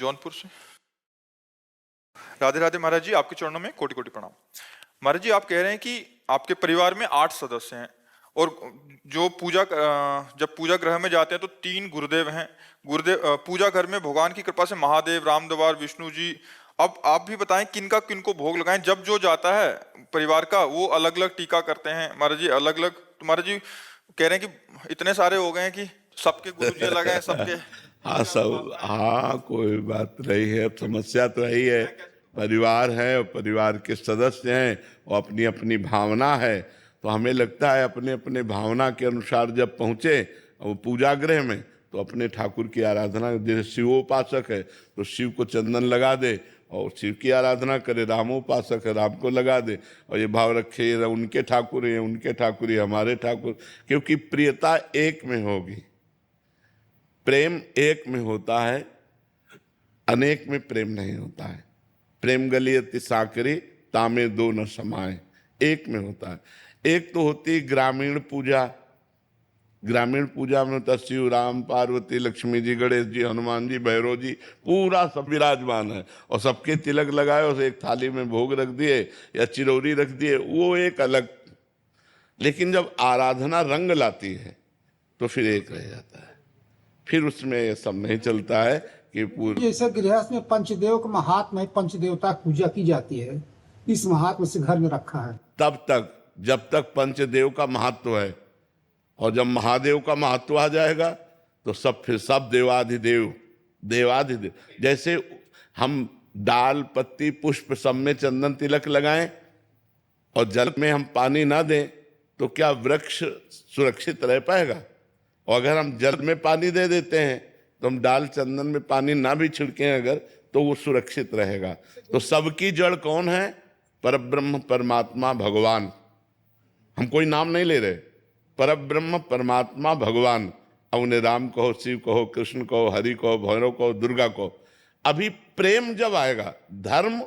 जौनपुर से। राधे राधे महाराज जी, आपके चरणों में कोटि कोटि प्रणाम। महाराज जी, आप कह रहे हैं कि आपके परिवार में 8 सदस्य हैं और जो जब पूजा गृह में जाते हैं तो 3 गुरुदेव हैं। पूजा घर में भगवान की कृपा से महादेव, रामद्वार, विष्णु जी। अब आप भी बताएं किनको भोग लगाएं। जब जो जाता है परिवार का वो अलग अलग टीका करते हैं महाराज जी, अलग अलग। तो महाराज जी कह रहे हैं कि इतने सारे हो गए हैं कि सबके गुरु जी अलग हैं, सबके। हाँ सब, हाँ कोई बात नहीं है। समस्या तो यही है, परिवार है और परिवार के सदस्य हैं और अपनी अपनी भावना है। तो हमें लगता है अपने अपने भावना के अनुसार जब पहुँचे वो पूजा गृह में तो अपने ठाकुर की आराधना, जैसे शिवोपासक है तो शिव को चंदन लगा दे और शिव की आराधना करे, रामोपासक है राम को लगा दे और ये भाव रखे ये उनके ठाकुर हैं, उनके ठाकुर ये हमारे ठाकुर। क्योंकि प्रियता एक में होगी, प्रेम एक में होता है, अनेक में प्रेम नहीं होता है। प्रेम गलियति साकरी तामे दो न समाए, एक में होता है। एक तो होती ग्रामीण पूजा, ग्रामीण पूजा में होता शिव, राम, पार्वती, लक्ष्मी जी, गणेश जी, हनुमान जी, भैरव जी, पूरा सब विराजमान है और सबके तिलक लगाए और एक थाली में भोग रख दिए या चिरौरी रख दिए, वो एक अलग। लेकिन जब आराधना रंग लाती है तो फिर एक रह जाता है, फिर उसमें ये सब नहीं चलता है कि पूर्ण। जैसे गृहस्थ में पंचदेव का महात्मा है, पंचदेवता की पूजा की जाती है, इस महात्मा से घर में रखा है। तब तक जब तक पंचदेव का महत्व है, और जब महादेव का महत्व आ जाएगा तो फिर सब देवाधिदेव, देवाधिदेव। जैसे हम डाल, पत्ती, पुष्प सब में चंदन तिलक लगाएं और जल में हम पानी ना दें तो क्या वृक्ष सुरक्षित रह पाएगा? और अगर हम जल में पानी दे देते हैं तो हम डाल चंदन में पानी ना भी छिड़कें अगर, तो वो सुरक्षित रहेगा। तो सबकी जड़ कौन है? परब्रह्म परमात्मा भगवान। हम कोई नाम नहीं ले रहे, परब्रह्म परमात्मा भगवान। अब उन्हें राम कहो, शिव कहो, कृष्ण कहो, हरि कहो, भैरव कहो, दुर्गा कहो। अभी प्रेम जब आएगा, धर्म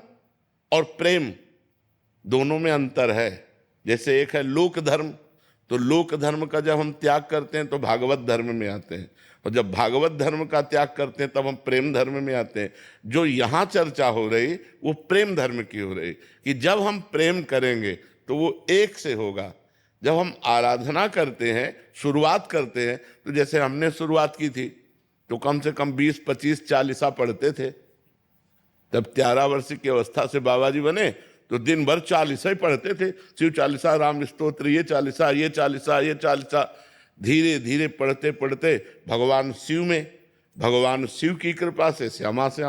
और प्रेम दोनों में अंतर है। जैसे एक है लोक धर्म, तो लोक धर्म का जब हम त्याग करते हैं तो भागवत धर्म में आते हैं, और जब भागवत धर्म का त्याग करते हैं तब हम प्रेम धर्म में आते हैं। जो यहाँ चर्चा हो रही वो प्रेम धर्म की हो रही कि जब हम प्रेम करेंगे तो वो एक से होगा। जब हम आराधना करते हैं, शुरुआत करते हैं, तो जैसे हमने शुरुआत की थी तो कम से कम 20, 25 चालीसा पढ़ते थे। तब 13 वर्ष की अवस्था से बाबा जी बने तो दिन भर चालीसा ही पढ़ते थे, शिव चालीसा, राम स्तोत्र, ये चालीसा, ये चालीसा, ये चालीसा। धीरे धीरे पढ़ते पढ़ते भगवान शिव की कृपा से श्यामा से